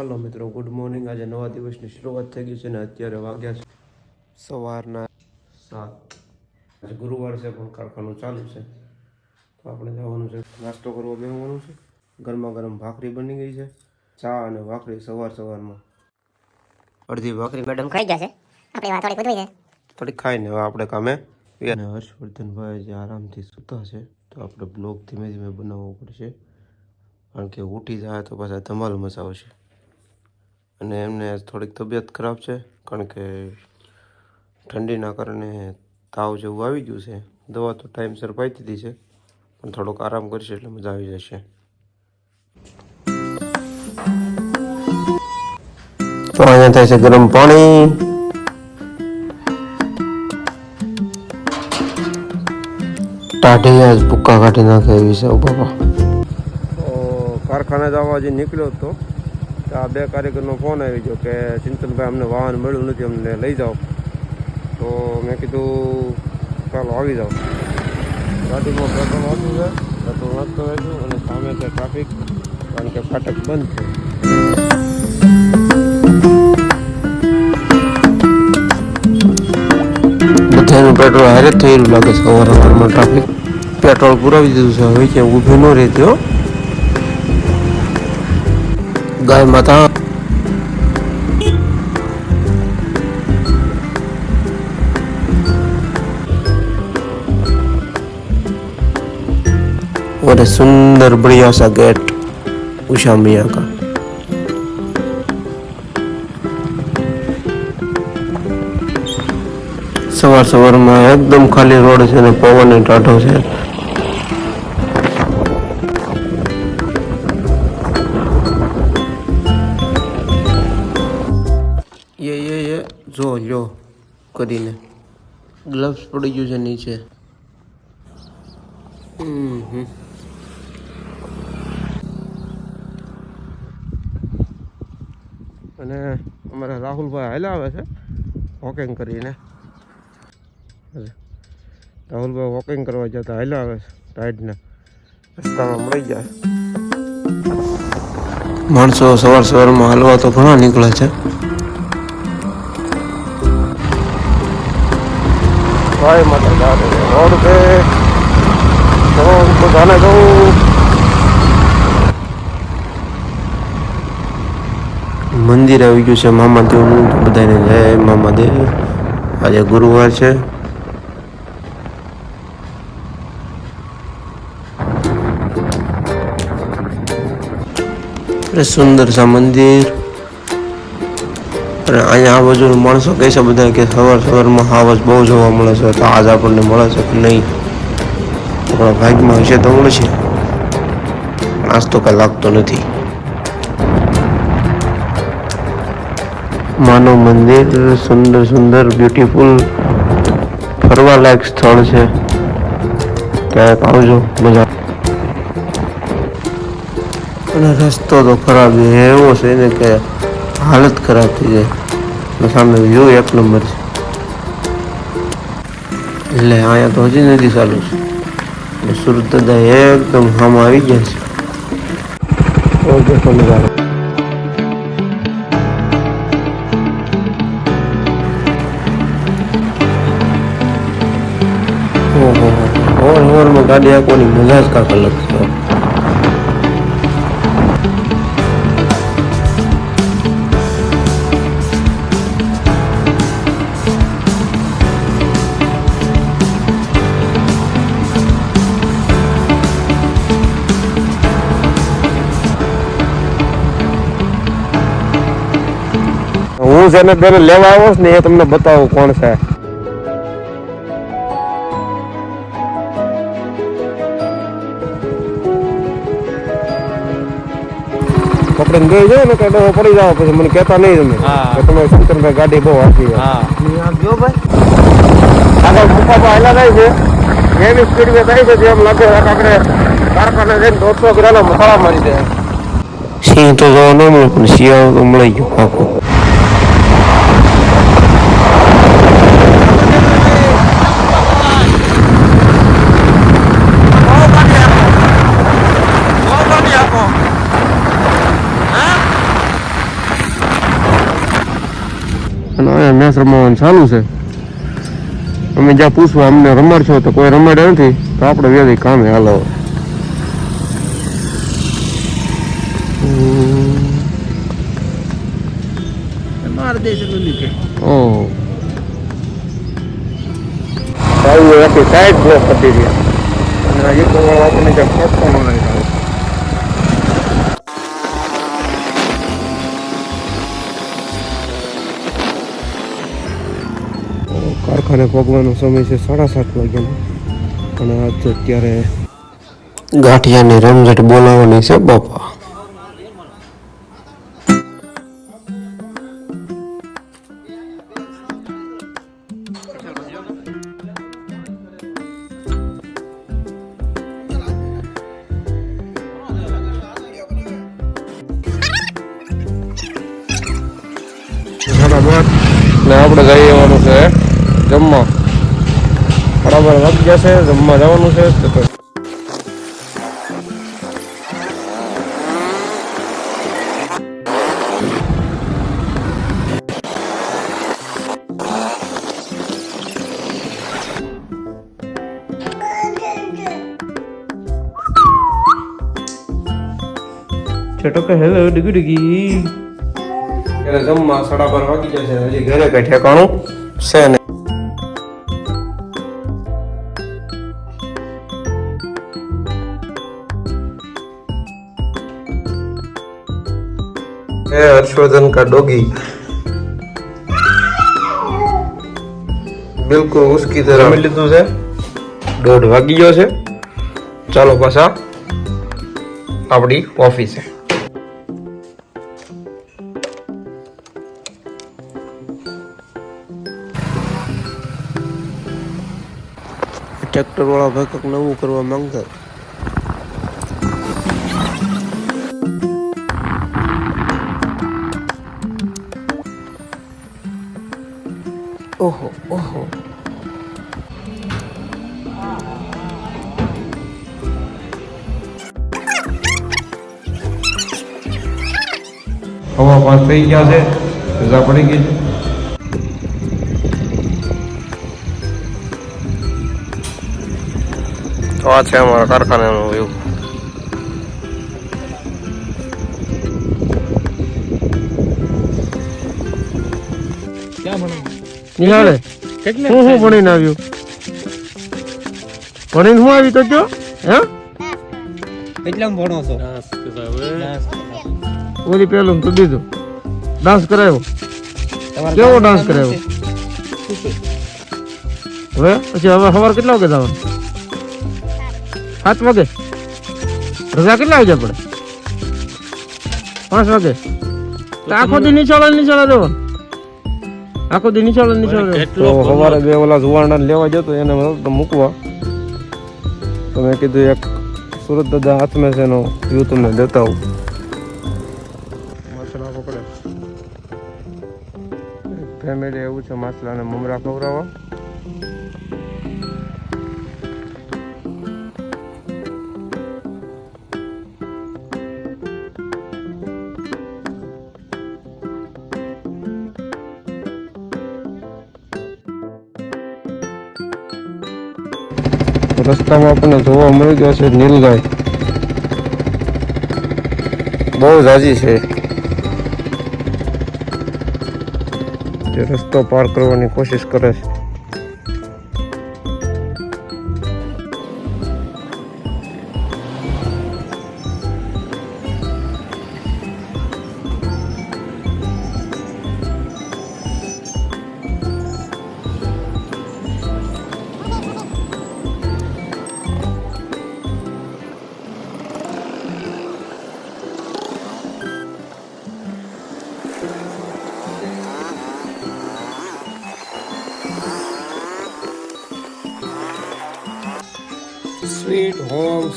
હાલો મિત્રો, good morning. આજે નવા દિવસની શરૂઆત થઈ ગઈ છે ને અત્યારે વાગ્યા છે સવારના 7. આજે ગુરુવાર છે પણ કારખાનું ચાલુ છે, તો આપણે જવાનું છે, નાસ્તો કરવો બેસવાનું છે. ગરમા ગરમ ભાખરી બની ગઈ છે, ચા અને ભાખરી સવારમાં. અડધી ભાખરી મેડમ ખાઈ ગયા છે, આપણે વાત થોડી વધવી છે, થોડીક ખાઈને હવે આપણે કામે. અને હર્ષવર્ધનભાઈ જે આરામથી સૂતા છે, તો આપણે બ્લોગ ધીમે ધીમે બનાવવો પડશે, કારણ કે ઉઠી જાય તો પાછા ધમાલ મચાવશે. અને એમને થોડીક તબિયત ખરાબ છે, કારણ કે ઠંડીના કારણે તાવ જેવું આવી ગયું છે. દવા તો ટાઈમસર પાઈ દીધી છે, પણ થોડોક આરામ કરશે એટલે મજા આવી જશે. તો અહીંયા થાય છે ગરમ પાણી. ટાઢિયા જ ભૂક્કા કાઢી નાખે એવી છે બાપા. તો કારખાને જવા જે નીકળ્યો હતો, આ બે કારીગરનો ફોન આવી ગયો કે ચિંતનભાઈ અમને વાહન મળ્યું નથી, અમને લઈ જાઓ. તો મેં કીધું ચાલો આવી જાઓ. ગાડીમાં પેટ્રોલ ઓછું છે, પેટ્રોલ નાખતો રહેશું. અને સામે છે ટ્રાફિક, કારણ કે ફાટક બંધ છે. બધાનું પેટ્રોલ હારે જ થઈ રહ્યું લાગે છે. સવારમાં ટ્રાફિક, પેટ્રોલ પુરાવી દીધું છે, હવે ક્યાં ઊભી ન રહેતી હો ગાય માતા. और सुंदर बढ़िया सा गेट उषा मियाँ का. સવારમાં એકદમ ખાલી રોડ છે ને પવન ટાઢો છે. ये જો લ્યો કરીને ગ્લવ્સ પડી ગયું છે નીચે. અને અમારા રાહુલભાઈ હાલ્યા આવે છે વોકિંગ કરીને. રાહુલભાઈ વોકિંગ કરવા જતા હાલ્યા આવે છે, ટાઈડને રસ્તામાં મળી જાય. માણસો સવારમાં હાલવા તો ઘણા નીકળે છે. भाई माता जा रहे हैं रोड पे, तो उनको जाने दो. મંદિર આવી ગયું છે મામાદેવનું, તો બધાને જય મામાદેવ. આજે ગુરુવાર છે. સુંદર સા મંદિર. અને અહીંયા આ બાજુ માણસો કહે છે બધા કે સવારમાં હાવસ બહુ જોવા મળે છે, તો આજ આપણને મળે છે કે નહીં, આપણા ભાગમાં હશે તો મળશે, આજ તો કાંઈ લાગતો નથી. માનવ મંદિર સુંદર બ્યુટીફુલ ફરવા લાયક સ્થળ છે, ક્યાંક આવજો, મજા. અને રસ્તો તો ખરાબ એવો છે ને કે હાલત ખરાબ થઈ જાય. સામે વ્યૂ એક નંબર છે, એટલે અહીંયા તો હજી નથી ચાલુ છે. સુરત દાદા એકદમ હામાં આવી ગયા છે. ઓકે નજારો. ઓવરમાં ગાડી આપવાની મજા જ કાંક અલગ છે. હું જેને બેને લેવા આવ્યો ને એ તમને બતાવું કોણ છે. પકડીને ગઈ જાય ને તો પડી જાવ, પછી મને કહેતા નહીં તમે કે તમે શંકરભાઈ ગાડી બહુ હાથી જો ભાઈ આગળ મુકાબા હાલા થાય છે, એવી સ્પીડ થાય છે જેમ લાગે આપણે કારખાને જઈને 150 ગ્રામ મસાલા મારી દે. સિંહ તો જોવા ન મળે, પણ શિયાળો તો મળી ગયો પાકો. અને અહીંયા મેચ રમવાનું ચાલુ છે. અમે જ્યાં પૂછવા અમને રમાડશો તો કોઈ રમાડે નથી, તો આપણે વેલી કામે હાલો. ઓહો આખી સાઈડ બ્લોક કરી રહ્યા અને એક આપણને ક્યાંક ખસવાનો નહીં થાય. કારખાને પગવાનો સમય છે 7:30 વાગ્યાનો અને આજ અત્યારે ગાંઠિયાની રમઝટ બોલાવવાની છે બાપા. ને આપણે જઈ જવાનું છે જમવા. બરાબર વાગી જશે, જમવા જવાનું છે. છટકે હેલો ડીગી ડીગી જમવા 12:30 વાગી જશે. હજી ઘરે કઈ ઠેકાણું છે ને. हर्षवर्धन का डॉगी बिल्कुल उसकी तरह मिल लीधું છે. 1:30 વાગી ગયો છે. ચાલો પાછા આપણી ઓફિસે. ટ્રેક્ટર વાળા ભાઈ કંઈક નવું કરવા માંગતા. ઓહો ઓહો હવા પાસ થઈ ગયા છે, રજા પડી ગઈ છે. તો આ છે અમારા કારખાનાનું વ્યૂ. નિહાળે હું ભણીને આવ્યું? ભણીને હું આવી તો જો હે કેટલા ભણો છો? ઓલી પેલું તો બીજું ડાન્સ કરાવ્યો. કેવો ડાન્સ કરાવ્યો? હવે પછી હવે સવાર કેટલા વાગે જવાનું? 7 વાગે. રજા કેટલા વાગે પડે? 5 વાગે. આખો દી નિશાળા જવાનું. આખો દી નિશાળા તો સવારે 2 ઓલા જુવારણા લેવા જતો એને મૂકવા, તો મેં કીધું એક સુરત દાદા હાથમાં છે એનો વ્યૂ તમને દેતા હું. માછલા પકડે ફેમિલી એવું છે, માછલાને મમરા ખવડાવવા. રસ્તામાં આપણને જોવા મળી ગયો છે નીલગાય. બહુ ઝાઝી છે. જે રસ્તો પાર કરવાની કોશિશ કરે છે.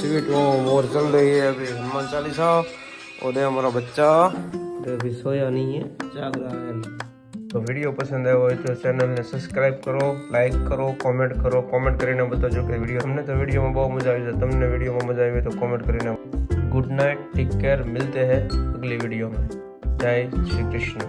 स्वीट होम और चल रही है अभी हनुमान चालीसा और ये हमारा बच्चा जो अभी सोया नहीं है, जाग रहा है. तो वीडियो पसंद आया हो तो चैनल ने सब्सक्राइब करो, लाइक करो, कमेंट કરીને બતાવજો કે વિડીયો તમને તો વિડીયોમાં બહુ મજા આવી છે. તમને વિડીયોમાં મજા આવી તો કમેન્ટ કરીને. गुड नाइट, टेक केयर, मिलते हैं अगली वीडियो में. जय श्री कृष्ण.